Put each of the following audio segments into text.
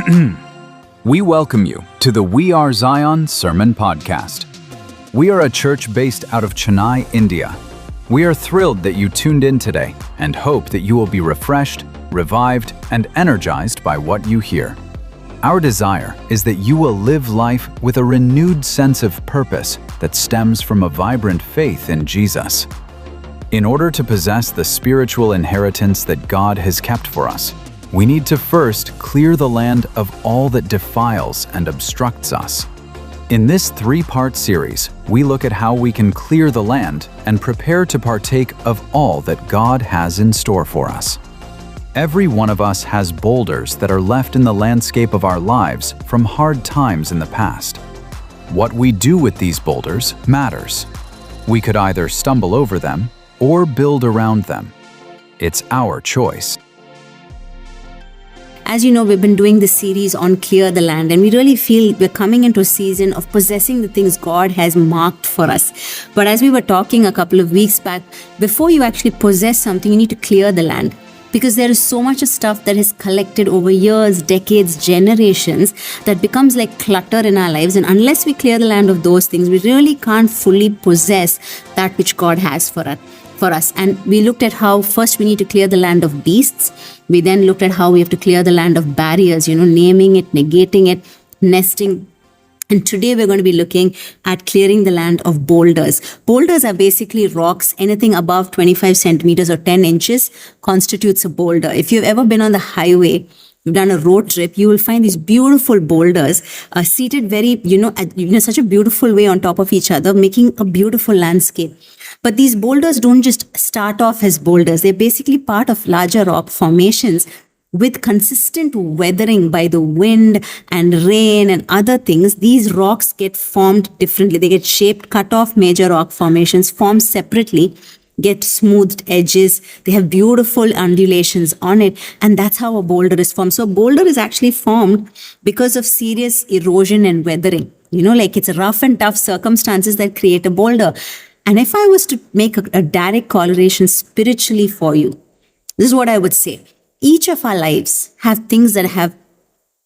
We welcome you to the We Are Zion Sermon Podcast. We are a church based out of Chennai, India. We are thrilled that you tuned in today and hope that you will be refreshed, revived, and energized by what you hear. Our desire is that you will live life with a renewed sense of purpose that stems from a vibrant faith in Jesus. In order to possess the spiritual inheritance that God has kept for us, we need to first clear the land of all that defiles and obstructs us. In this three-part series, we look at how we can clear the land and prepare to partake of all that God has in store for us. Every one of us has boulders that are left in the landscape of our lives from hard times in the past. What we do with these boulders matters. We could either stumble over them or build around them. It's our choice. As you know, we've been doing this series on Clear the Land, and we really feel we're coming into a season of possessing the things God has marked for us. But as we were talking a couple of weeks back, before you actually possess something, you need to clear the land. Because there is so much of stuff that is collected over years, decades, generations that becomes like clutter in our lives. And unless we clear the land of those things, we really can't fully possess that which God has for us. And we looked at how first we need to clear the land of beasts. We then looked at how we have to clear the land of barriers, naming it, negating it, nesting. And today we're going to be looking at clearing the land of boulders. Boulders are basically rocks. Anything above 25 centimeters or 10 inches constitutes a boulder. If you've ever been on the highway, you've done a road trip, you will find these beautiful boulders seated very, such a beautiful way on top of each other, making a beautiful landscape. But these boulders don't just start off as boulders. They're basically part of larger rock formations with consistent weathering by the wind and rain and other things. These rocks get formed differently. They get shaped, cut off major rock formations, formed separately, get smoothed edges. They have beautiful undulations on it. And that's how a boulder is formed. So a boulder is actually formed because of serious erosion and weathering. It's rough and tough circumstances that create a boulder. And if I was to make a direct correlation spiritually for you, this is what I would say. Each of our lives have things that have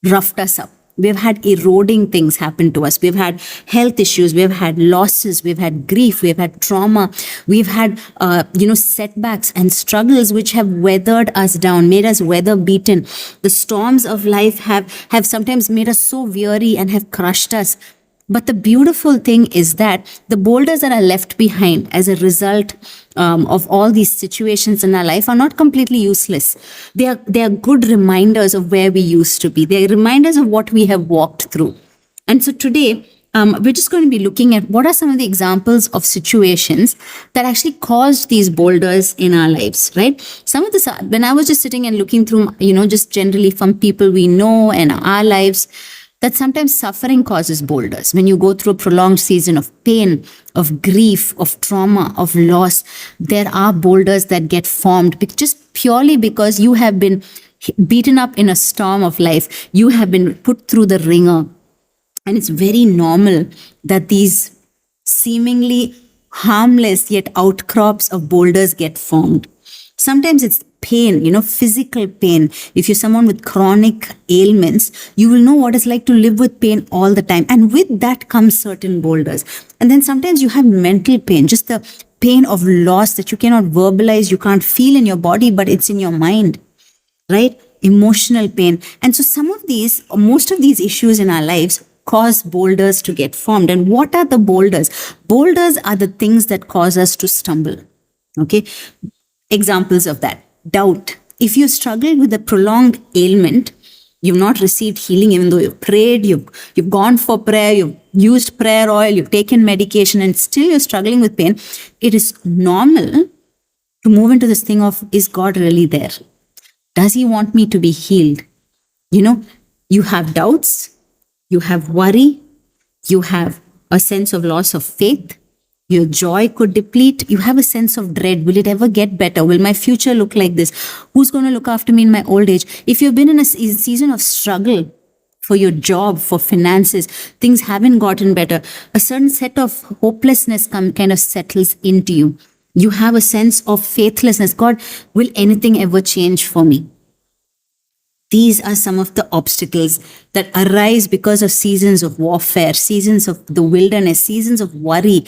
roughed us up. We've had eroding things happen to us. We've had health issues. We've had losses. We've had grief. We've had trauma. We've had, setbacks and struggles which have weathered us down, made us weather beaten. The storms of life have sometimes made us so weary and have crushed us. But the beautiful thing is that the boulders that are left behind as a result of all these situations in our life are not completely useless. They are good reminders of where we used to be. They are reminders of what we have walked through. And so today, we're just going to be looking at what are some of the examples of situations that actually caused these boulders in our lives, right? Some of this, when I was just sitting and looking through, just generally from people we know and our lives, that sometimes suffering causes boulders. When you go through a prolonged season of pain, of grief, of trauma, of loss, there are boulders that get formed just purely because you have been beaten up in a storm of life. You have been put through the ringer. And it's very normal that these seemingly harmless yet outcrops of boulders get formed. Sometimes it's pain, physical pain. If you're someone with chronic ailments, you will know what it's like to live with pain all the time. And with that comes certain boulders. And then sometimes you have mental pain, just the pain of loss that you cannot verbalize, you can't feel in your body, but it's in your mind, right? Emotional pain. And so most of these issues in our lives cause boulders to get formed. And what are the boulders? Boulders are the things that cause us to stumble. Okay? Examples of that. Doubt. If you struggle with a prolonged ailment, you've not received healing even though you've prayed, you've gone for prayer, you've used prayer oil, you've taken medication, and still you're struggling with pain, it is normal to move into this thing of, is God really there? Does he want me to be healed? You have doubts, you have worry, you have a sense of loss of faith. Your joy could deplete. You have a sense of dread. Will it ever get better? Will my future look like this? Who's going to look after me in my old age? If you've been in a season of struggle for your job, for finances, things haven't gotten better, a certain set of hopelessness kind of settles into you. You have a sense of faithlessness. God, will anything ever change for me? These are some of the obstacles that arise because of seasons of warfare, seasons of the wilderness, seasons of worry.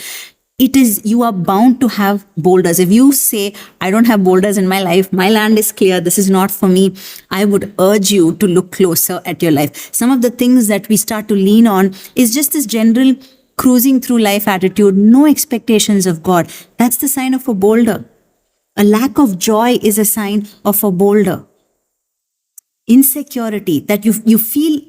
It is, you are bound to have boulders. If you say, I don't have boulders in my life, my land is clear, this is not for me, I would urge you to look closer at your life. Some of the things that we start to lean on is just this general cruising through life attitude, no expectations of God. That's the sign of a boulder. A lack of joy is a sign of a boulder. Insecurity, that you feel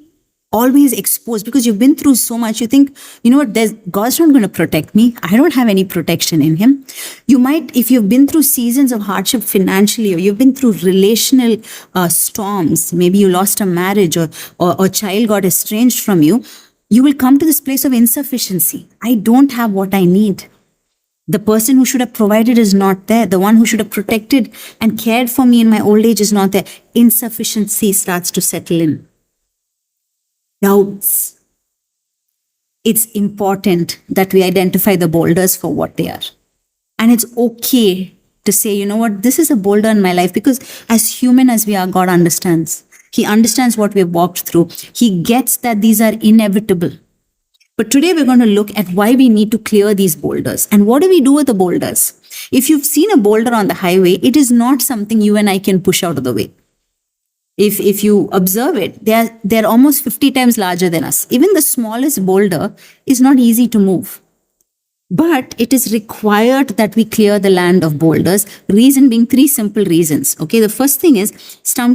always exposed because you've been through so much. You think, you know what, God's not going to protect me. I don't have any protection in him. You might, if you've been through seasons of hardship financially, or you've been through relational storms, maybe you lost a marriage, or child got estranged from you, you will come to this place of insufficiency. I don't have what I need. The person who should have provided is not there. The one who should have protected and cared for me in my old age is not there. Insufficiency starts to settle in. Doubts. It's important that we identify the boulders for what they are. And it's okay to say, you know what, this is a boulder in my life, because as human as we are, God understands. He understands what we've walked through. He gets that these are inevitable. But today we're going to look at why we need to clear these boulders. And what do we do with the boulders? If you've seen a boulder on the highway, it is not something you and I can push out of the way. If you observe it, they're almost 50 times larger than us. Even the smallest boulder is not easy to move. But it is required that we clear the land of boulders. Reason being, three simple reasons. Okay, the first thing is,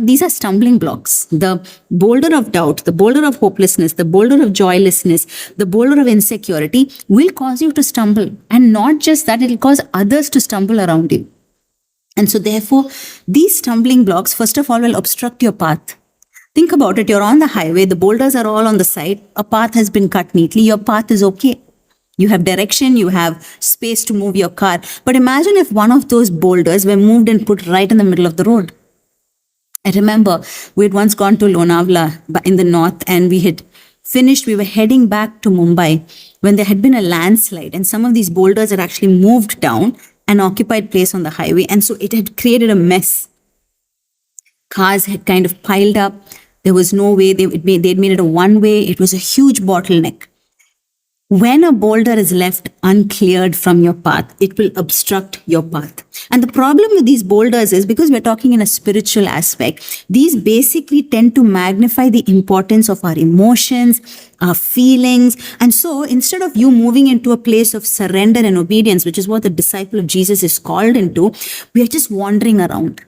these are stumbling blocks. The boulder of doubt, the boulder of hopelessness, the boulder of joylessness, the boulder of insecurity will cause you to stumble. And not just that, it will cause others to stumble around you. And so therefore, these stumbling blocks, first of all, will obstruct your path. Think about it. You're on the highway. The boulders are all on the side. A path has been cut neatly. Your path is okay. You have direction, you have space to move your car. But imagine if one of those boulders were moved and put right in the middle of the road. I remember we had once gone to Lonavala in the north, and we had finished, we were heading back to Mumbai when there had been a landslide, and some of these boulders had actually moved down and occupied place on the highway. And so it had created a mess. Cars had kind of piled up. There was no way, they'd made it a one-way. It was a huge bottleneck. When a boulder is left uncleared from your path, it will obstruct your path. And the problem with these boulders is, because we're talking in a spiritual aspect, these basically tend to magnify the importance of our emotions, our feelings. And so instead of you moving into a place of surrender and obedience, which is what the disciple of Jesus is called into, we are just wandering around.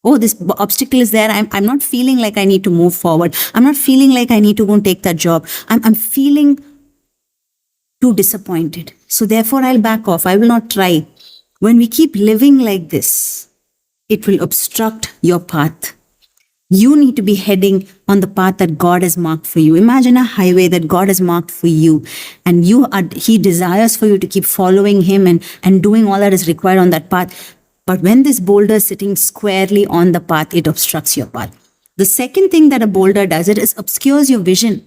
Oh, this obstacle is there. I'm not feeling like I need to move forward. I'm not feeling like I need to go and take that job. I'm feeling too disappointed. So therefore, I'll back off. I will not try. When we keep living like this, it will obstruct your path. You need to be heading on the path that God has marked for you. Imagine a highway that God has marked for you, and He desires for you to keep following Him and doing all that is required on that path. But when this boulder is sitting squarely on the path, it obstructs your path. The second thing that a boulder does, it is obscures your vision.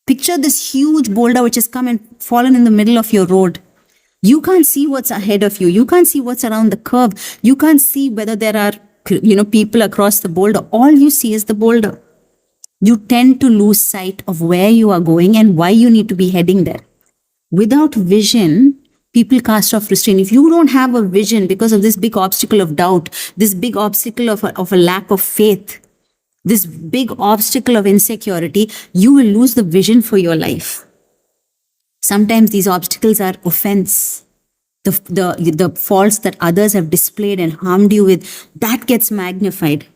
Picture this huge boulder which has come and fallen in the middle of your road. You can't see what's ahead of you. You can't see what's around the curve. You can't see whether there are, people across the boulder. All you see is the boulder. You tend to lose sight of where you are going and why you need to be heading there. Without vision, people cast off restraint. If you don't have a vision because of this big obstacle of doubt, this big obstacle of a lack of faith, this big obstacle of insecurity, you will lose the vision for your life. Sometimes these obstacles are offense. The faults that others have displayed and harmed you with, that gets magnified.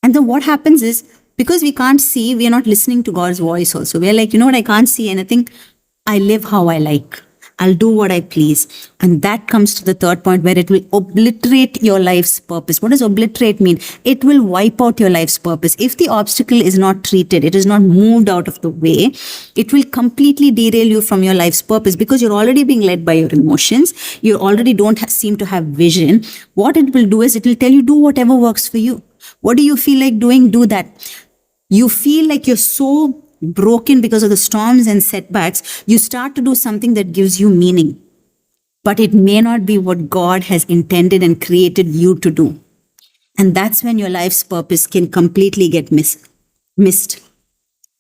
And then what happens is, because we can't see, we are not listening to God's voice also. We are like, I can't see anything. I live how I like. I'll do what I please. And that comes to the third point, where it will obliterate your life's purpose. What does obliterate mean? It will wipe out your life's purpose. If the obstacle is not treated, it is not moved out of the way, it will completely derail you from your life's purpose, because you're already being led by your emotions. You already don't seem to have vision. What it will do is, it will tell you, do whatever works for you. What do you feel like doing? Do that. You feel like you're so broken because of the storms and setbacks, you start to do something that gives you meaning. But it may not be what God has intended and created you to do. And that's when your life's purpose can completely get missed. missed.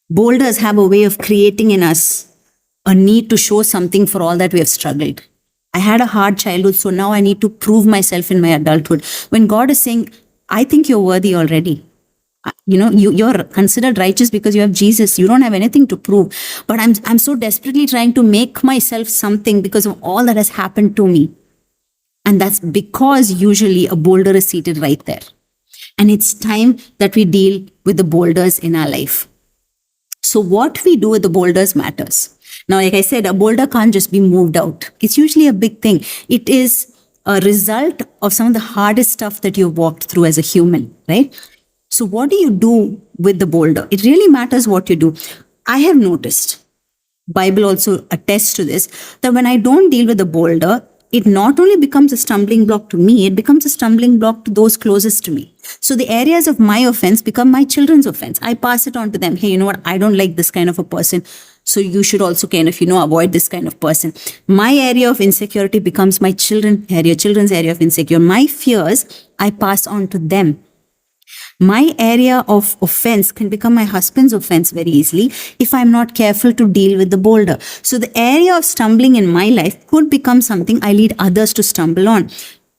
Boulders have a way of creating in us a need to show something for all that we have struggled. I had a hard childhood, so now I need to prove myself in my adulthood. When God is saying, I think you're worthy already. You're considered righteous because you have Jesus. You don't have anything to prove. But I'm so desperately trying to make myself something because of all that has happened to me. And that's because usually a boulder is seated right there. And it's time that we deal with the boulders in our life. So what we do with the boulders matters. Now, like I said, a boulder can't just be moved out. It's usually a big thing. It is a result of some of the hardest stuff that you've walked through as a human, right? So what do you do with the boulder? It really matters what you do. I have noticed, Bible also attests to this, that when I don't deal with the boulder, it not only becomes a stumbling block to me, it becomes a stumbling block to those closest to me. So the areas of my offense become my children's offense. I pass it on to them. Hey, you know what? I don't like this kind of a person. So you should also kind of, avoid this kind of person. My area of insecurity becomes my children's area of insecurity. My fears, I pass on to them. My area of offense can become my husband's offense very easily if I'm not careful to deal with the boulder. So the area of stumbling in my life could become something I lead others to stumble on.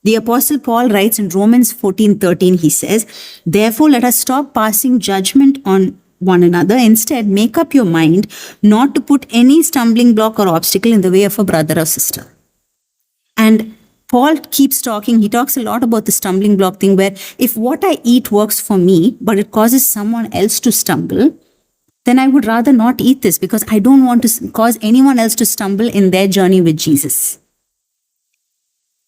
The Apostle Paul writes in Romans 14:13, he says, therefore let us stop passing judgment on one another. Instead, make up your mind not to put any stumbling block or obstacle in the way of a brother or sister. And Paul keeps talking, he talks a lot about the stumbling block thing, where if what I eat works for me, but it causes someone else to stumble, then I would rather not eat this because I don't want to cause anyone else to stumble in their journey with Jesus.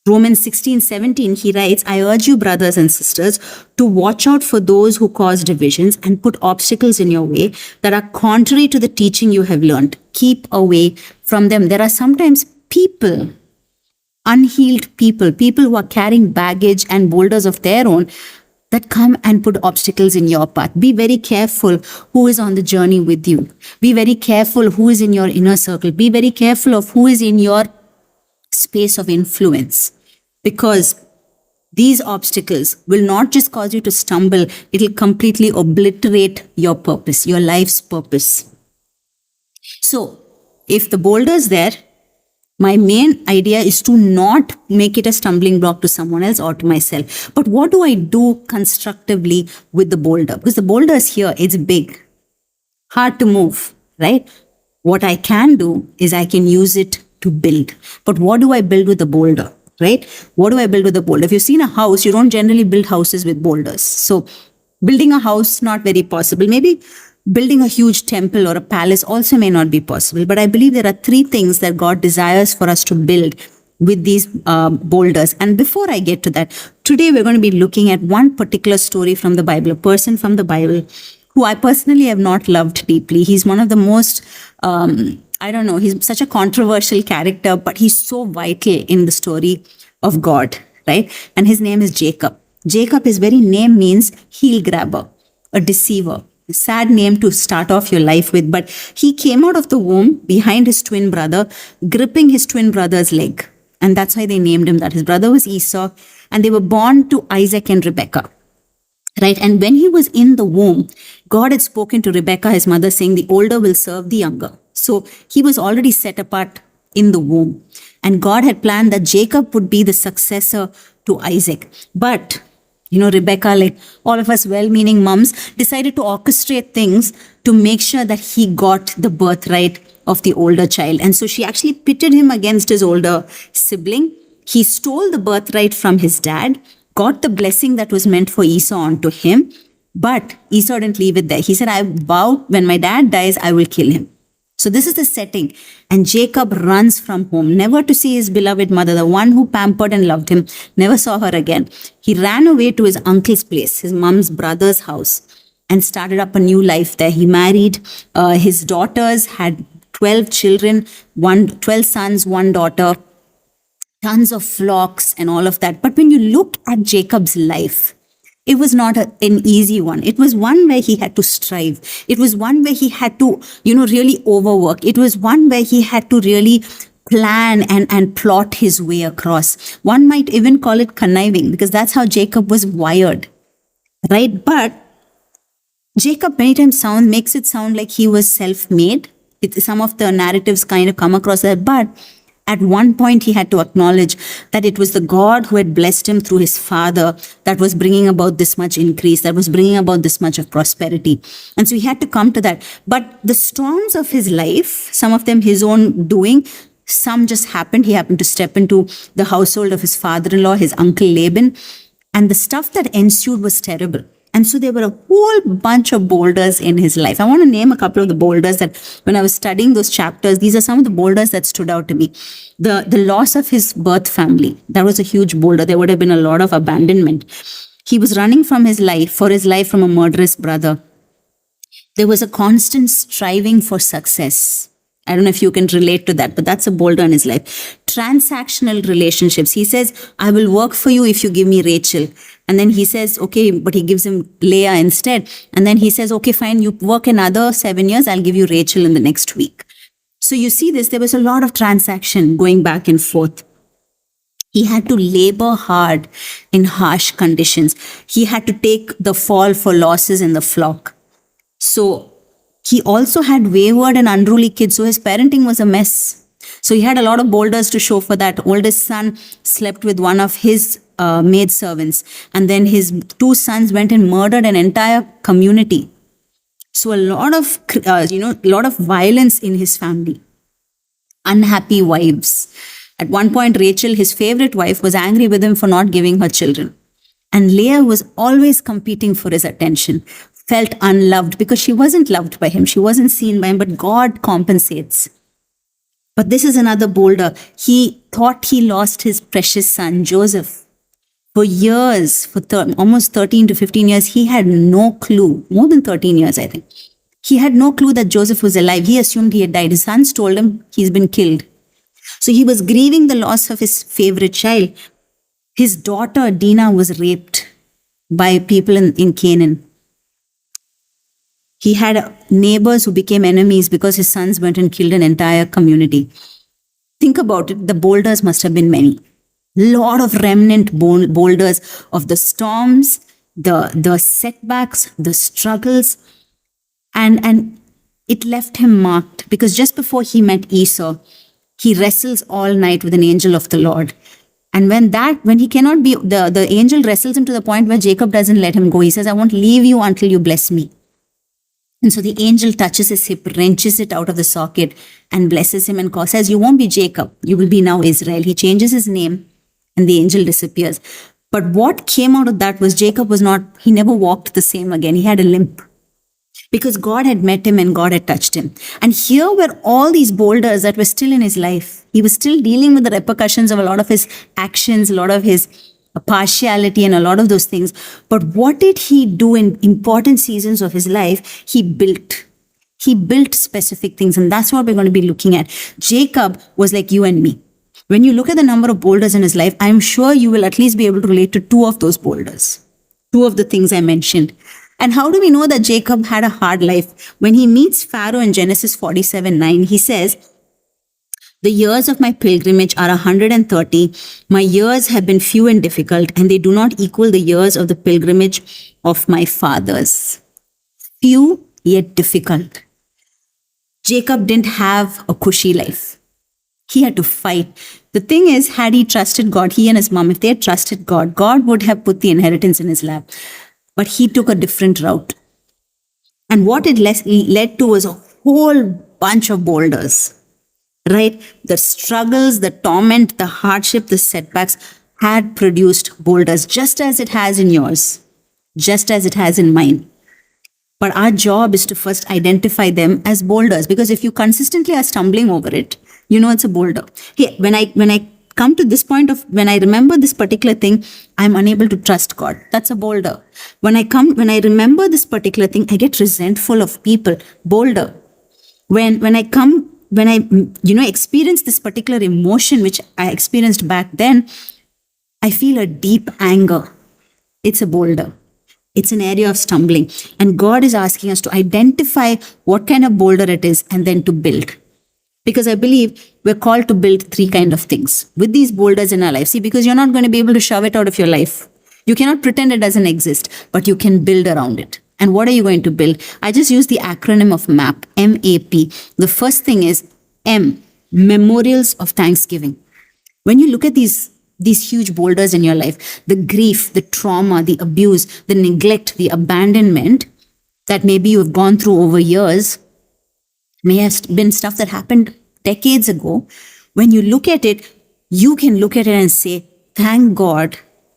Romans 16:17, he writes, I urge you, brothers and sisters, to watch out for those who cause divisions and put obstacles in your way that are contrary to the teaching you have learned. Keep away from them. There are sometimes people, unhealed people who are carrying baggage and boulders of their own that come and put obstacles in your path. Be very careful who is on the journey with you. Be very careful who is in your inner circle. Be very careful of who is in your space of influence, because these obstacles will not just cause you to stumble, it will completely obliterate your purpose, your life's purpose. So, if the boulder is there, my main idea is to not make it a stumbling block to someone else or to myself. But what do I do constructively with the boulder? Because the boulder is here, it's big, hard to move, right? What I can do is I can use it to build. But what do I build with the boulder, right? What do I build with the boulder? If you've seen a house, you don't generally build houses with boulders. So building a house, not very possible. Maybe building a huge temple or a palace also may not be possible. But I believe there are three things that God desires for us to build with these boulders. And before I get to that, today we're going to be looking at one particular story from the Bible, a person from the Bible who I personally have not loved deeply. He's one of the most, he's such a controversial character, but he's so vital in the story of God, right? And his name is Jacob. Jacob, his very name means heel grabber, a deceiver. A sad name to start off your life with, but he came out of the womb behind his twin brother, gripping his twin brother's leg. And that's why they named him that. His brother was Esau, and they were born to Isaac and Rebekah. Right? And when he was in the womb, God had spoken to Rebekah, his mother, saying, the older will serve the younger. So he was already set apart in the womb. And God had planned that Jacob would be the successor to Isaac. But Rebecca, like all of us well-meaning moms, decided to orchestrate things to make sure that he got the birthright of the older child. And so she actually pitted him against his older sibling. He stole the birthright from his dad, got the blessing that was meant for Esau onto him. But Esau didn't leave it there. He said, I vow when my dad dies, I will kill him. So this is the setting. And Jacob runs from home, never to see his beloved mother, the one who pampered and loved him, never saw her again. He ran away to his uncle's place, his mom's brother's house, and started up a new life there. He married. His daughters had 12 children, 12 sons, one daughter, tons of flocks and all of that. But when you look at Jacob's life, it was not an easy one. It was one where he had to strive. It was one where he had to, really overwork. It was one where he had to really plan and plot his way across. One might even call it conniving, because that's how Jacob was wired, right? But Jacob many times makes it sound like he was self-made. Some of the narratives kind of come across that, but at one point he had to acknowledge that it was the God who had blessed him through his father that was bringing about this much increase, that was bringing about this much of prosperity. And so he had to come to that. But the storms of his life, some of them his own doing, some just happened. He happened to step into the household of his father-in-law, his uncle Laban, and the stuff that ensued was terrible. And so there were a whole bunch of boulders in his life. I want to name a couple of the boulders that when I was studying those chapters, these are some of the boulders that stood out to me. The loss of his birth family, that was a huge boulder. There would have been a lot of abandonment. He was running for his life from a murderous brother. There was a constant striving for success. I don't know if you can relate to that, but that's a boulder in his life. Transactional relationships. He says, I will work for you if you give me Rachel. And then he says, okay, but he gives him Leah instead. And then he says, okay, fine, you work another 7 years, I'll give you Rachel in the next week. So you see this, there was a lot of transaction going back and forth. He had to labor hard in harsh conditions. He had to take the fall for losses in the flock. So he also had wayward and unruly kids, so his parenting was a mess. So he had a lot of boulders to show for that. Oldest son slept with one of his maidservants, and then his 2 sons went and murdered an entire community. So a lot of violence in his family. Unhappy wives. At one point, Rachel, his favorite wife, was angry with him for not giving her children. And Leah was always competing for his attention, felt unloved because she wasn't loved by him. She wasn't seen by him, but God compensates. But this is another boulder. He thought he lost his precious son, Joseph. For years, almost 13 to 15 years, he had no clue, more than 13 years, I think. He had no clue that Joseph was alive. He assumed he had died. His sons told him he's been killed. So he was grieving the loss of his favorite child. His daughter, Dinah, was raped by people in Canaan. He had neighbors who became enemies because his sons went and killed an entire community. Think about it. The boulders must have been many. Lot of remnant boulders of the storms, the setbacks, the struggles. And it left him marked because just before he met Esau, he wrestles all night with an angel of the Lord. And when he cannot be, the angel wrestles him to the point where Jacob doesn't let him go. He says, I won't leave you until you bless me. And so the angel touches his hip, wrenches it out of the socket and blesses him and says, you won't be Jacob, you will be now Israel. He changes his name and the angel disappears. But what came out of that was he never walked the same again. He had a limp because God had met him and God had touched him. And here were all these boulders that were still in his life. He was still dealing with the repercussions of a lot of his actions, a lot of his partiality and a lot of those things. But what did he do in important seasons of his life? He built specific things. And that's what we're going to be looking at. Jacob was like you and me. When you look at the number of boulders in his life, I'm sure you will at least be able to relate to 2 of those boulders, 2 of the things I mentioned. And how do we know that Jacob had a hard life? When he meets Pharaoh in Genesis 47:9, he says, the years of my pilgrimage are 130. My years have been few and difficult, and they do not equal the years of the pilgrimage of my fathers. Few yet difficult. Jacob didn't have a cushy life. He had to fight. The thing is, had he trusted God, he and his mom, if they had trusted God, God would have put the inheritance in his lap. But he took a different route. And what it led to was a whole bunch of boulders. Right? The struggles, the torment, the hardship, the setbacks had produced boulders, just as it has in yours, just as it has in mine. But our job is to first identify them as boulders, because if you consistently are stumbling over it, you know it's a boulder. Hey, when I come to this point of when I remember this particular thing, I'm unable to trust God. That's a boulder. When I remember this particular thing, I get resentful of people. Boulder. When I experience this particular emotion, which I experienced back then, I feel a deep anger. It's a boulder. It's an area of stumbling. And God is asking us to identify what kind of boulder it is and then to build. Because I believe we're called to build 3 kinds of things with these boulders in our life. See, because you're not going to be able to shove it out of your life. You cannot pretend it doesn't exist, but you can build around it. And what are you going to build? I just use the acronym of MAP, M-A-P. The first thing is M, memorials of thanksgiving. When you look at these huge boulders in your life, the grief, the trauma, the abuse, the neglect, the abandonment that maybe you've gone through over years, may have been stuff that happened decades ago. When you look at it, you can look at it and say, thank God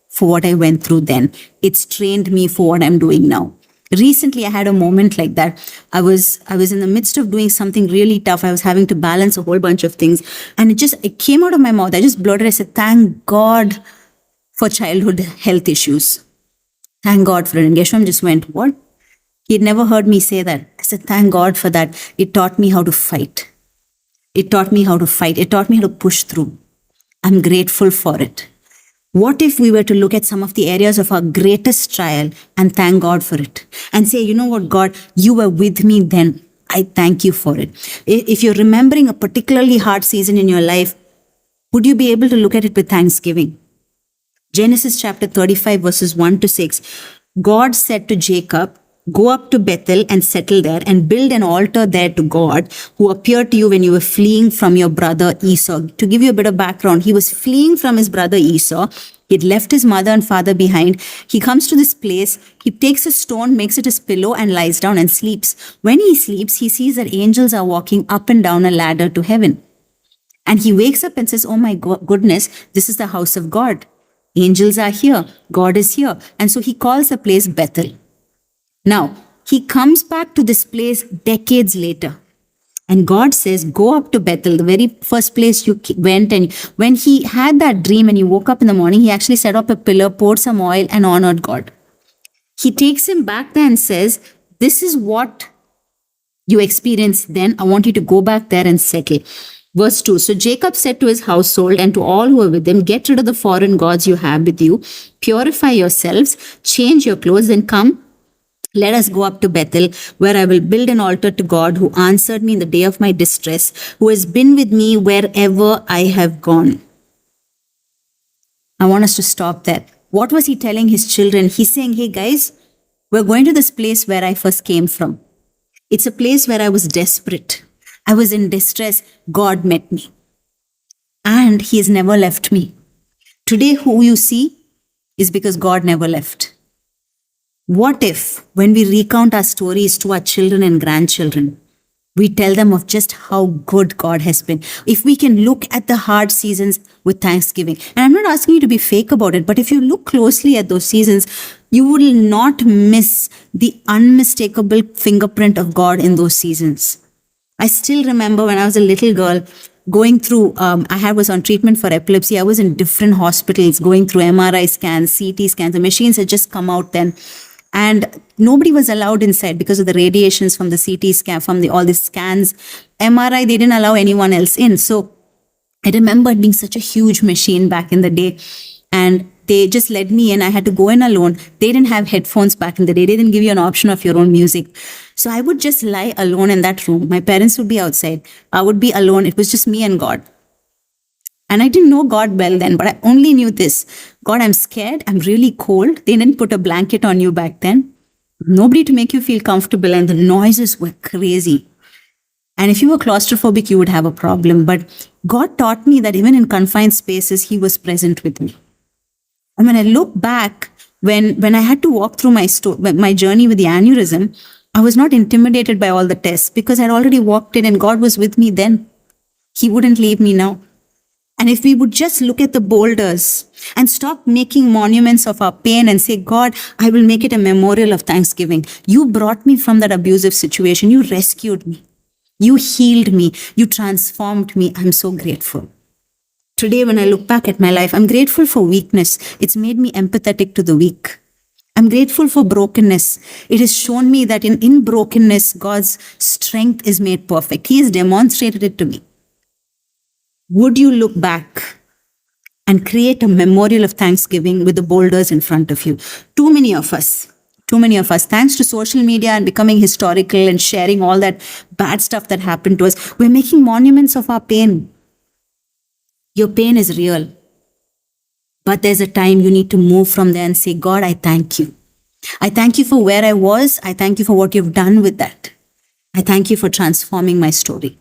for what I went through then. It's trained me for what I'm doing now. Recently, I had a moment like that. I was in the midst of doing something really tough. I was having to balance a whole bunch of things. And it came out of my mouth. I just blurted. I said, thank God for childhood health issues. Thank God for it. And Gesham just went, what? He had never heard me say that. I said, thank God for that. It taught me how to fight. It taught me how to fight. It taught me how to push through. I'm grateful for it. What if we were to look at some of the areas of our greatest trial and thank God for it? And say, you know what, God, you were with me then. I thank you for it. If you're remembering a particularly hard season in your life, would you be able to look at it with thanksgiving? Genesis chapter 35 verses 1 to 6. God said to Jacob, go up to Bethel and settle there and build an altar there to God who appeared to you when you were fleeing from your brother Esau. To give you a bit of background, he was fleeing from his brother Esau. He'd left his mother and father behind. He comes to this place. He takes a stone, makes it his pillow and lies down and sleeps. When he sleeps, he sees that angels are walking up and down a ladder to heaven. And he wakes up and says, oh my goodness, this is the house of God. Angels are here. God is here. And so he calls the place Bethel. Now, he comes back to this place decades later. And God says, go up to Bethel, the very first place you went. And when he had that dream and he woke up in the morning, he actually set up a pillar, poured some oil and honored God. He takes him back there and says, this is what you experienced then. I want you to go back there and settle. Verse 2, so Jacob said to his household and to all who were with him, get rid of the foreign gods you have with you, purify yourselves, change your clothes, and come. Let us go up to Bethel, where I will build an altar to God who answered me in the day of my distress, who has been with me wherever I have gone. I want us to stop there. What was he telling his children? He's saying, hey guys, we're going to this place where I first came from. It's a place where I was desperate. I was in distress. God met me. And he has never left me. Today, who you see is because God never left. What if, when we recount our stories to our children and grandchildren, we tell them of just how good God has been? If we can look at the hard seasons with thanksgiving. And I'm not asking you to be fake about it, but if you look closely at those seasons, you will not miss the unmistakable fingerprint of God in those seasons. I still remember when I was a little girl going through, I was on treatment for epilepsy. I was in different hospitals going through MRI scans, CT scans. The machines had just come out then. And nobody was allowed inside because of the radiations from the CT scan, from all these scans. MRI, they didn't allow anyone else in. So I remember it being such a huge machine back in the day. And they just let me in. I had to go in alone. They didn't have headphones back in the day. They didn't give you an option of your own music. So I would just lie alone in that room. My parents would be outside. I would be alone. It was just me and God. And I didn't know God well then, but I only knew this. God, I'm scared. I'm really cold. They didn't put a blanket on you back then. Nobody to make you feel comfortable. And the noises were crazy. And if you were claustrophobic, you would have a problem. But God taught me that even in confined spaces, he was present with me. And when I look back, when I had to walk through my journey with the aneurysm, I was not intimidated by all the tests because I'd already walked in and God was with me then. He wouldn't leave me now. And if we would just look at the boulders and stop making monuments of our pain and say, God, I will make it a memorial of thanksgiving. You brought me from that abusive situation. You rescued me. You healed me. You transformed me. I'm so grateful. Today, when I look back at my life, I'm grateful for weakness. It's made me empathetic to the weak. I'm grateful for brokenness. It has shown me that in brokenness, God's strength is made perfect. He has demonstrated it to me. Would you look back and create a memorial of thanksgiving with the boulders in front of you? Too many of us, thanks to social media and becoming historical and sharing all that bad stuff that happened to us, we're making monuments of our pain. Your pain is real. But there's a time you need to move from there and say, God, I thank you. I thank you for where I was. I thank you for what you've done with that. I thank you for transforming my story.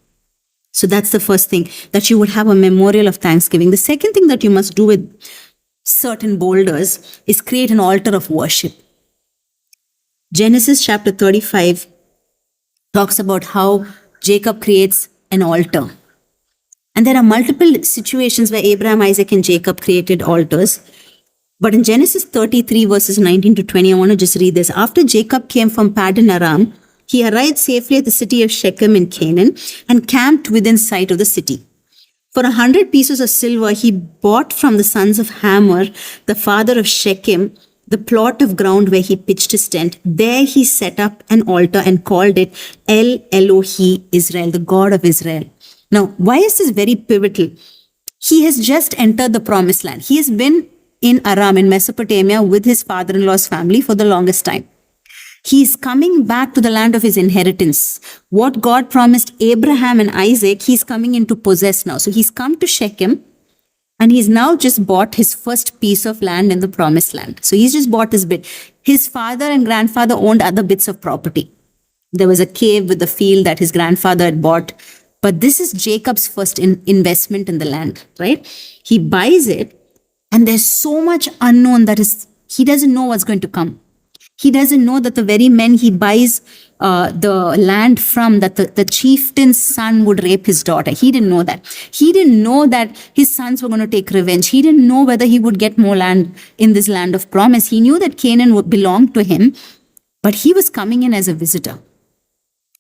So that's the first thing, that you would have a memorial of thanksgiving. The second thing that you must do with certain boulders is create an altar of worship. Genesis chapter 35 talks about how Jacob creates an altar. And there are multiple situations where Abraham, Isaac, and Jacob created altars. But in Genesis 33, verses 19 to 20, I want to just read this. After Jacob came from Paddan Aram, he arrived safely at the city of Shechem in Canaan and camped within sight of the city. For 100 pieces of silver, he bought from the sons of Hamor, the father of Shechem, the plot of ground where he pitched his tent. There he set up an altar and called it El Elohi Israel, the God of Israel. Now, why is this very pivotal? He has just entered the promised land. He has been in Aram, in Mesopotamia, with his father-in-law's family for the longest time. He is coming back to the land of his inheritance. What God promised Abraham and Isaac, he's coming in to possess now. So he's come to Shechem, and he's now just bought his first piece of land in the promised land. So he's just bought his bit. His father and grandfather owned other bits of property. There was a cave with a field that his grandfather had bought. But this is Jacob's first investment in the land, right? He buys it, and there's so much unknown that he doesn't know what's going to come. He doesn't know that the very men he buys the land from, that the chieftain's son would rape his daughter. He didn't know that. He didn't know that his sons were going to take revenge. He didn't know whether he would get more land in this land of promise. He knew that Canaan would belong to him, but he was coming in as a visitor.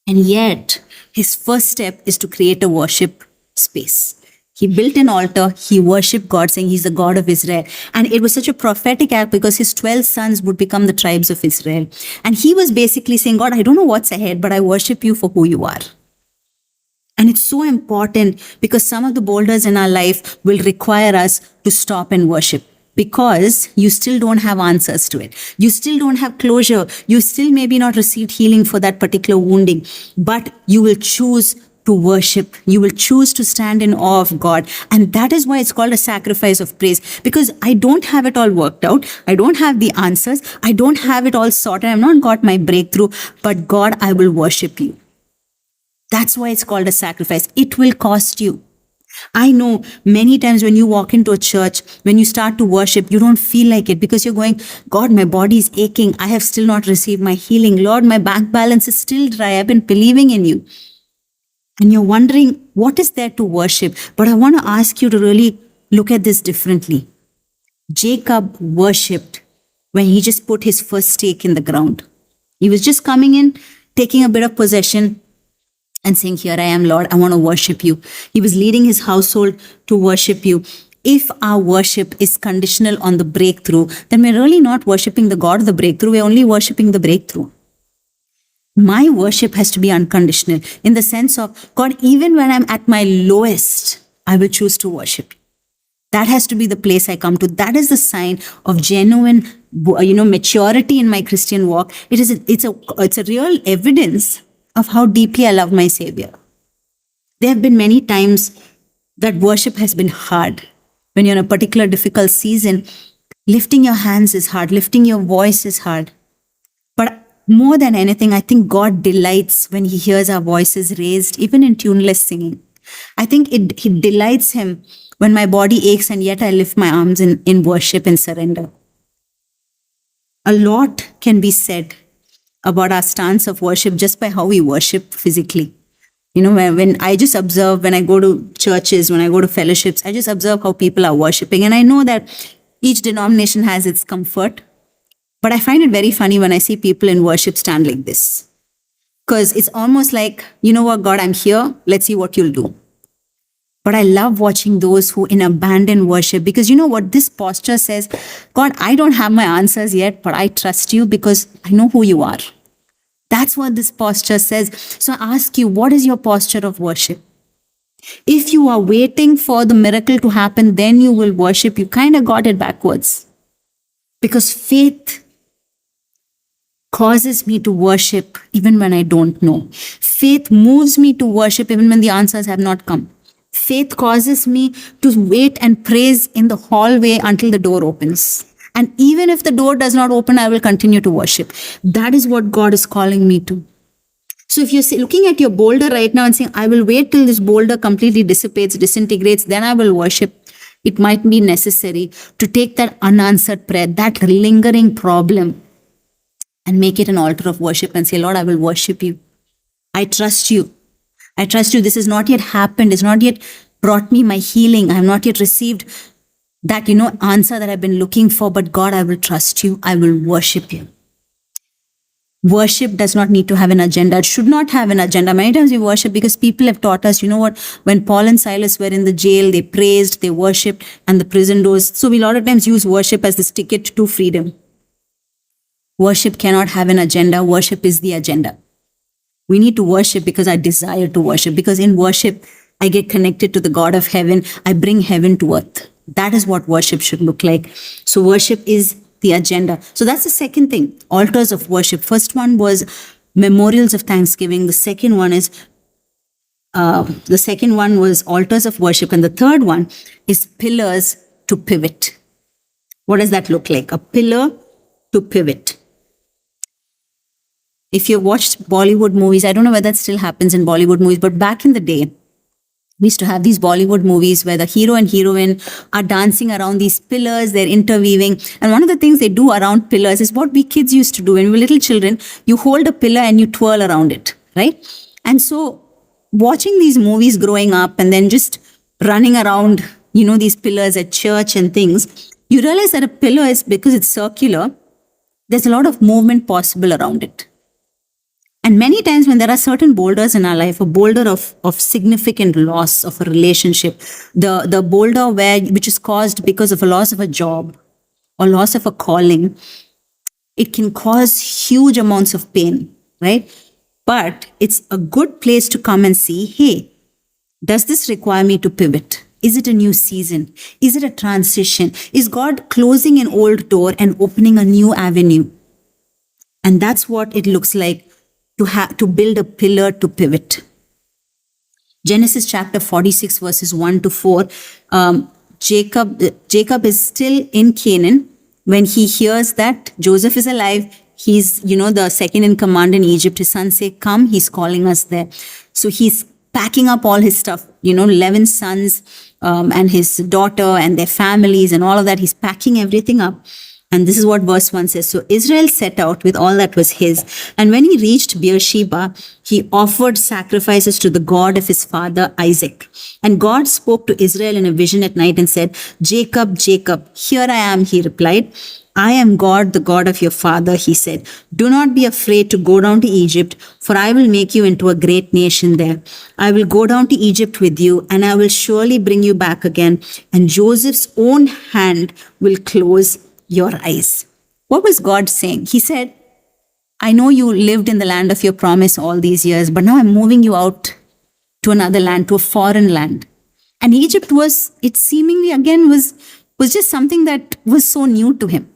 And yet, his first step is to create a worship space. He built an altar, he worshipped God, saying he's the God of Israel. And it was such a prophetic act because his 12 sons would become the tribes of Israel. And he was basically saying, God, I don't know what's ahead, but I worship you for who you are. And it's so important because some of the boulders in our life will require us to stop and worship, because you still don't have answers to it. You still don't have closure. You still maybe not received healing for that particular wounding, but you will choose to worship. You will choose to stand in awe of God. And that is why it's called a sacrifice of praise, because I don't have it all worked out. I don't have the answers. I don't have it all sorted. I've not got my breakthrough, but God, I will worship you. That's why it's called a sacrifice. It will cost you. I know many times when you walk into a church, when you start to worship, you don't feel like it because you're going, God, my body is aching. I have still not received my healing. Lord, my bank balance is still dry. I've been believing in you. And you're wondering, what is there to worship? But I want to ask you to really look at this differently. Jacob worshipped when he just put his first stake in the ground. He was just coming in, taking a bit of possession, and saying, here I am, Lord, I want to worship you. He was leading his household to worship you. If our worship is conditional on the breakthrough, then we're really not worshiping the God of the breakthrough. We're only worshiping the breakthrough. My worship has to be unconditional in the sense of, God, even when I'm at my lowest, I will choose to worship you. That has to be the place I come to. That is the sign of genuine, maturity in my Christian walk. It's a real evidence of how deeply I love my Savior. There have been many times that worship has been hard. When you're in a particular difficult season, lifting your hands is hard, lifting your voice is hard. But more than anything, I think God delights when He hears our voices raised, even in tuneless singing. I think it delights Him when my body aches and yet I lift my arms in worship and surrender. A lot can be said about our stance of worship just by how we worship physically. When I just observe, when I go to churches, when I go to fellowships, I just observe how people are worshiping. And I know that each denomination has its comfort. But I find it very funny when I see people in worship stand like this. Because it's almost like, you know what, God, I'm here. Let's see what you'll do. But I love watching those who in abandoned worship, because you know what this posture says? God, I don't have my answers yet, but I trust you because I know who you are. That's what this posture says. So I ask you, what is your posture of worship? If you are waiting for the miracle to happen, then you will worship. You kind of got it backwards. Because faith causes me to worship even when I don't know. Faith moves me to worship even when the answers have not come. Faith causes me to wait and praise in the hallway until the door opens. And even if the door does not open, I will continue to worship. That is what God is calling me to. So if you're looking at your boulder right now and saying, I will wait till this boulder completely dissipates, disintegrates, then I will worship, it might be necessary to take that unanswered prayer, that lingering problem, and make it an altar of worship and say, Lord, I will worship you. I trust you. I trust you. This has not yet happened. It's not yet brought me my healing. I have not yet received that, answer that I've been looking for. But God, I will trust you. I will worship you. Worship does not need to have an agenda. It should not have an agenda. Many times we worship because people have taught us, when Paul and Silas were in the jail, they praised, they worshipped, and the prison doors. So we a lot of times use worship as this ticket to freedom. Worship cannot have an agenda. Worship is the agenda. We need to worship because I desire to worship. Because in worship, I get connected to the God of heaven. I bring heaven to earth. That is what worship should look like. So worship is the agenda. So that's the second thing, altars of worship. First one was memorials of thanksgiving. The second one was altars of worship. And the third one is pillars to pivot. What does that look like? A pillar to pivot. If you watched Bollywood movies, I don't know whether that still happens in Bollywood movies, but back in the day, we used to have these Bollywood movies where the hero and heroine are dancing around these pillars, they're interweaving. And one of the things they do around pillars is what we kids used to do. When we were little children, you hold a pillar and you twirl around it, right? And so watching these movies growing up and then just running around, these pillars at church and things, you realize that a pillar is, because it's circular, there's a lot of movement possible around it. And many times when there are certain boulders in our life, a boulder of significant loss of a relationship, the boulder which is caused because of a loss of a job or loss of a calling, it can cause huge amounts of pain, right? But it's a good place to come and see, hey, does this require me to pivot? Is it a new season? Is it a transition? Is God closing an old door and opening a new avenue? And that's what it looks like to build a pillar to pivot. Genesis chapter 46 verses 1 to 4. Jacob is still in Canaan when he hears that Joseph is alive. He's, the second in command in Egypt. His sons say, come, he's calling us there. So he's packing up all his stuff, 11 sons and his daughter and their families and all of that. He's packing everything up. And this is what verse 1 says. So Israel set out with all that was his. And when he reached Beersheba, he offered sacrifices to the God of his father Isaac. And God spoke to Israel in a vision at night and said, Jacob, Jacob, here I am, he replied. I am God, the God of your father, he said. Do not be afraid to go down to Egypt, for I will make you into a great nation there. I will go down to Egypt with you, and I will surely bring you back again. And Joseph's own hand will close your eyes. What was God saying? He said, I know you lived in the land of your promise all these years, but now I'm moving you out to another land, to a foreign land. And Egypt was just something that was so new to him.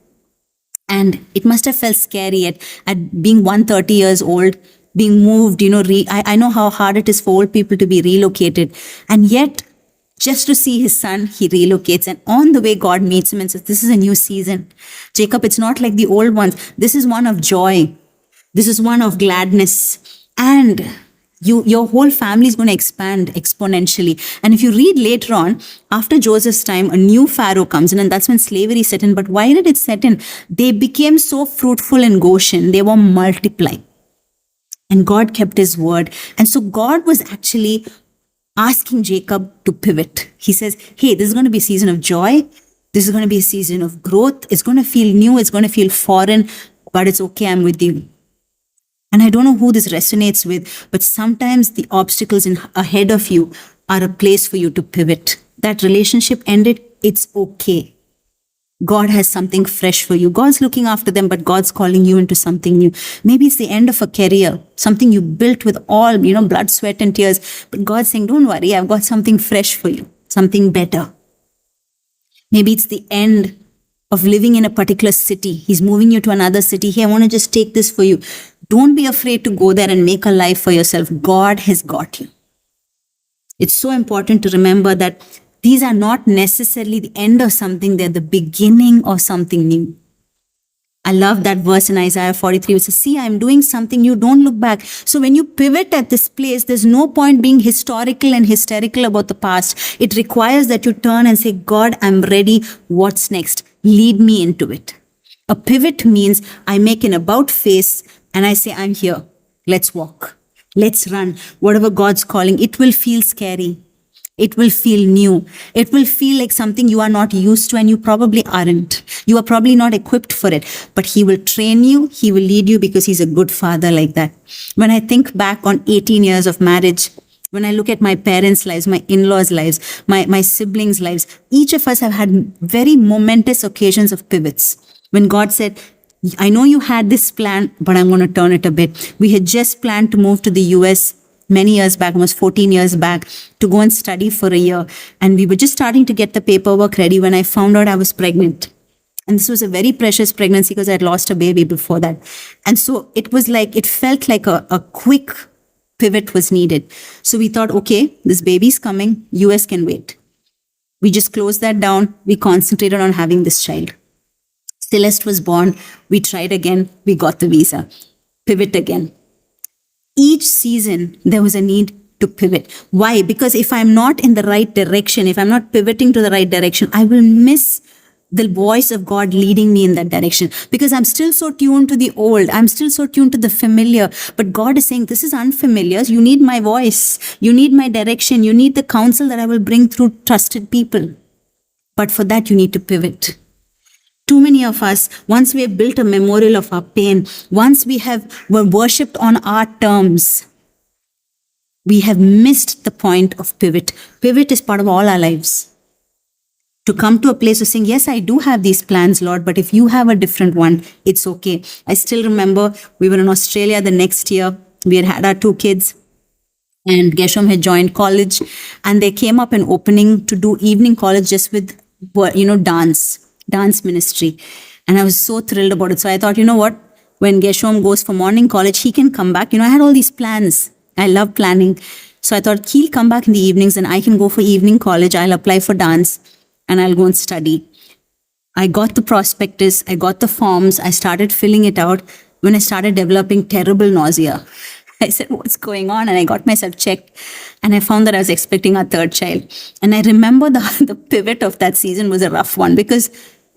And it must have felt scary at being 130 years old, being moved, I know how hard it is for old people to be relocated. And yet, just to see his son, he relocates. And on the way, God meets him and says, this is a new season. Jacob, it's not like the old ones. This is one of joy. This is one of gladness. And your whole family is going to expand exponentially. And if you read later on, after Joseph's time, a new Pharaoh comes in, and that's when slavery set in. But why did it set in? They became so fruitful in Goshen. They were multiplying. And God kept his word. And so God was actually asking Jacob to pivot. He says, hey, this is going to be a season of joy. This is going to be a season of growth. It's going to feel new. It's going to feel foreign, but it's okay. I'm with you. And I don't know who this resonates with, but sometimes the obstacles ahead of you are a place for you to pivot. That relationship ended. It's okay. God has something fresh for you. God's looking after them, but God's calling you into something new. Maybe it's the end of a career, something you built with all, blood, sweat, and tears. But God's saying, don't worry, I've got something fresh for you, something better. Maybe it's the end of living in a particular city. He's moving you to another city. Hey, I want to just take this for you. Don't be afraid to go there and make a life for yourself. God has got you. It's so important to remember that These are not necessarily the end of something, they're the beginning of something new. I love that verse in Isaiah 43, which says, see, I'm doing something new, don't look back. So when you pivot at this place, there's no point being historical and hysterical about the past. It requires that you turn and say, God, I'm ready. What's next? Lead me into it. A pivot means I make an about face and I say, I'm here. Let's walk. Let's run. Whatever God's calling, it will feel scary. It will feel new. It will feel like something you are not used to, and you probably aren't. You are probably not equipped for it. But He will train you. He will lead you because He's a good Father like that. When I think back on 18 years of marriage, when I look at my parents' lives, my in-laws' lives, my siblings' lives, each of us have had very momentous occasions of pivots. When God said, I know you had this plan, but I'm going to turn it a bit. We had just planned to move to the US many years back, almost 14 years back, to go and study for a year. And we were just starting to get the paperwork ready when I found out I was pregnant. And this was a very precious pregnancy because I had lost a baby before that. And so it was like, it felt like a quick pivot was needed. So we thought, okay, this baby's coming, US can wait. We just closed that down. We concentrated on having this child. Celeste was born. We tried again. We got the visa. Pivot again. Each season, there was a need to pivot. Why? Because if I'm not in the right direction, if I'm not pivoting to the right direction, I will miss the voice of God leading me in that direction. Because I'm still so tuned to the old. I'm still so tuned to the familiar. But God is saying, this is unfamiliar. You need my voice. You need my direction. You need the counsel that I will bring through trusted people. But for that, you need to pivot. Too many of us, once we have built a memorial of our pain, once were worshipped on our terms, we have missed the point of pivot. Pivot is part of all our lives. To come to a place of saying, yes, I do have these plans, Lord, but if you have a different one, it's okay. I still remember we were in Australia the next year. We had our 2 kids. And Geshem had joined college. And they came up an opening to do evening college just with, dance ministry. And I was so thrilled about it. So I thought, you know what? When Geshem goes for morning college, he can come back. I had all these plans. I love planning. So I thought he'll come back in the evenings and I can go for evening college. I'll apply for dance and I'll go and study. I got the prospectus. I got the forms. I started filling it out. When I started developing terrible nausea, I said, what's going on? And I got myself checked and I found that I was expecting a 3rd child. And I remember the pivot of that season was a rough one because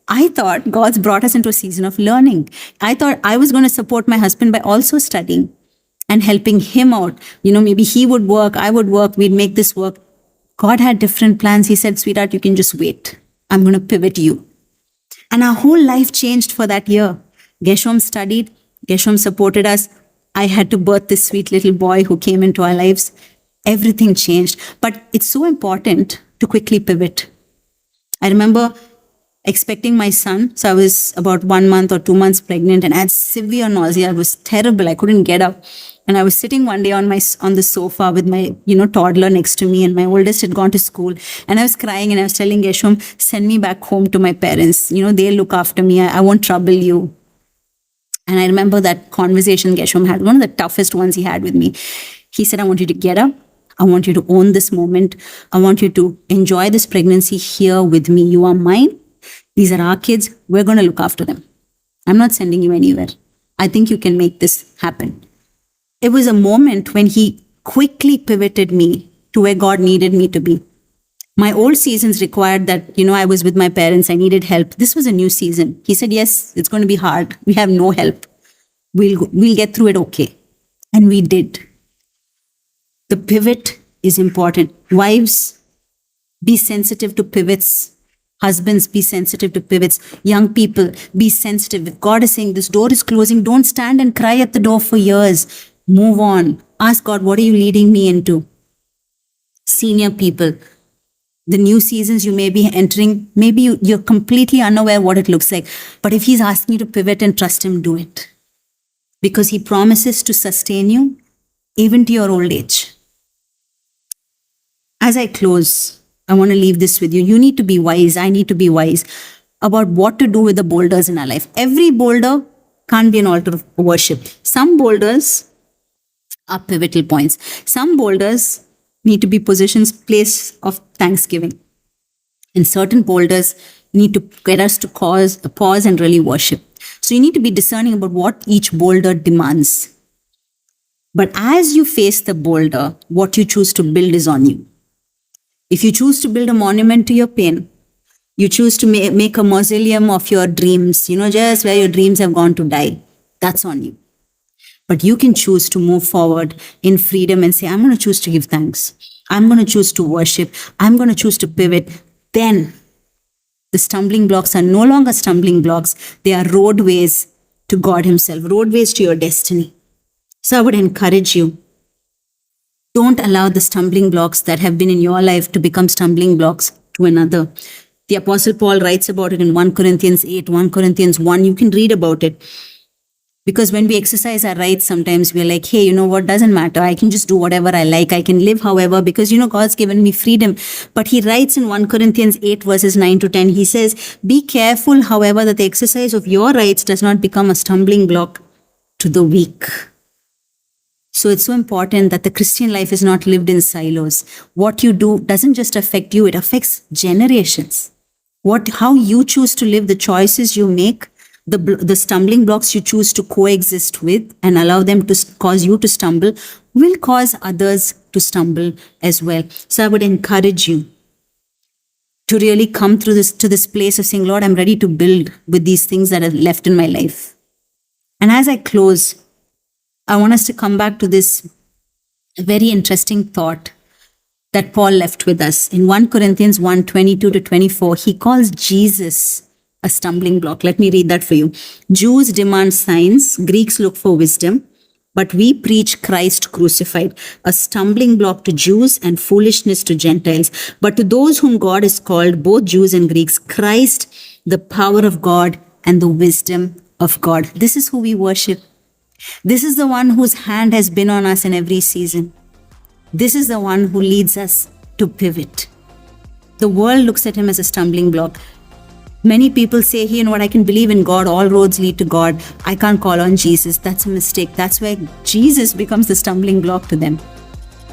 I thought God's brought us into a season of learning. I thought I was going to support my husband by also studying and helping him out. Maybe he would work, I would work, we'd make this work. God had different plans. He said, sweetheart, you can just wait. I'm going to pivot you. And our whole life changed for that year. Geshem studied. Geshem supported us. I had to birth this sweet little boy who came into our lives. Everything changed. But it's so important to quickly pivot. I remember expecting my son. So I was about 1 month or 2 months pregnant and I had severe nausea. It was terrible. I couldn't get up. And I was sitting one day on the sofa with my, toddler next to me, and my oldest had gone to school. And I was crying and I was telling Geshem, send me back home to my parents. They'll look after me. I won't trouble you. And I remember that conversation Geshem had, one of the toughest ones he had with me. He said, I want you to get up. I want you to own this moment. I want you to enjoy this pregnancy here with me. You are mine. These are our kids. We're going to look after them. I'm not sending you anywhere. I think you can make this happen. It was a moment when he quickly pivoted me to where God needed me to be. My old seasons required that, I was with my parents. I needed help. This was a new season. He said, yes, it's going to be hard. We have no help. We'll get through it okay. And we did. The pivot is important. Wives, be sensitive to pivots. Husbands, be sensitive to pivots. Young people, be sensitive. If God is saying this door is closing, don't stand and cry at the door for years. Move on. Ask God, what are you leading me into? Senior people, the new seasons you may be entering, maybe you're completely unaware what it looks like. But if He's asking you to pivot and trust Him, do it. Because He promises to sustain you even to your old age. As I close, I want to leave this with you. You need to be wise. I need to be wise about what to do with the boulders in our life. Every boulder can't be an altar of worship. Some boulders are pivotal points. Some boulders need to be positions, place of thanksgiving. And certain boulders need to get us to pause and really worship. So you need to be discerning about what each boulder demands. But as you face the boulder, what you choose to build is on you. If you choose to build a monument to your pain, you choose to make a mausoleum of your dreams, just where your dreams have gone to die, that's on you. But you can choose to move forward in freedom and say, I'm going to choose to give thanks. I'm going to choose to worship. I'm going to choose to pivot. Then the stumbling blocks are no longer stumbling blocks. They are roadways to God Himself, roadways to your destiny. So I would encourage you, don't allow the stumbling blocks that have been in your life to become stumbling blocks to another. The Apostle Paul writes about it in 1 Corinthians 8, 1 Corinthians 1. You can read about it. Because when we exercise our rights, sometimes we're like, hey, what, doesn't matter. I can just do whatever I like. I can live however, because, God's given me freedom. But he writes in 1 Corinthians 8 verses 9 to 10, he says, be careful, however, that the exercise of your rights does not become a stumbling block to the weak. So it's so important that the Christian life is not lived in silos. What you do doesn't just affect you, it affects generations. How you choose to live, the choices you make, the stumbling blocks you choose to coexist with and allow them to cause you to stumble will cause others to stumble as well. So I would encourage you to really come to this place of saying, Lord, I'm ready to build with these things that are left in my life. And as I close, I want us to come back to this very interesting thought that Paul left with us. In 1 Corinthians 1, 22 to 24, he calls Jesus a stumbling block. Let me read that for you. Jews demand signs, Greeks look for wisdom, but we preach Christ crucified, a stumbling block to Jews and foolishness to Gentiles. But to those whom God has called, both Jews and Greeks, Christ, the power of God and the wisdom of God. This is who we worship. This is the one whose hand has been on us in every season. This is the one who leads us to pivot. The world looks at him as a stumbling block. Many people say, hey, I can believe in God. All roads lead to God. I can't call on Jesus. That's a mistake. That's where Jesus becomes the stumbling block to them.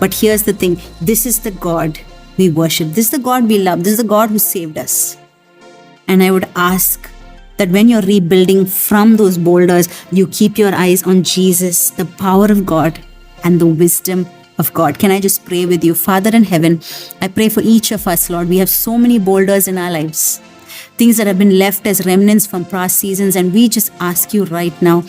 But here's the thing. This is the God we worship. This is the God we love. This is the God who saved us. And I would ask that when you're rebuilding from those boulders, you keep your eyes on Jesus, the power of God and the wisdom of God. Can I just pray with you? Father in heaven, I pray for each of us, Lord. We have so many boulders in our lives, things that have been left as remnants from past seasons. And we just ask you right now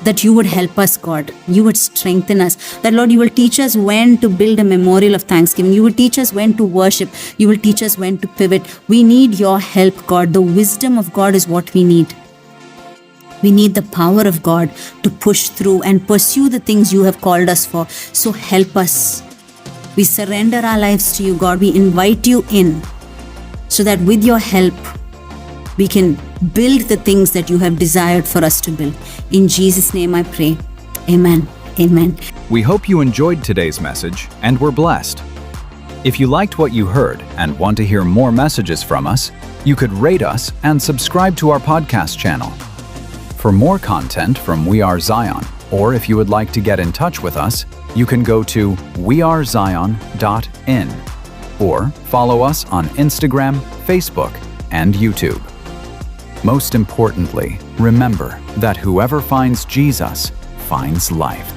that you would help us, God. You would strengthen us. That, Lord, you will teach us when to build a memorial of thanksgiving. You will teach us when to worship. You will teach us when to pivot. We need your help, God. The wisdom of God is what we need. We need the power of God to push through and pursue the things you have called us for. So help us. We surrender our lives to you, God. We invite you in so that with your help, we can build the things that you have desired for us to build. In Jesus' name I pray. Amen. Amen. We hope you enjoyed today's message and were blessed. If you liked what you heard and want to hear more messages from us, you could rate us and subscribe to our podcast channel. For more content from We Are Zion, or if you would like to get in touch with us, you can go to wearezion.in or follow us on Instagram, Facebook, and YouTube. Most importantly, remember that whoever finds Jesus finds life.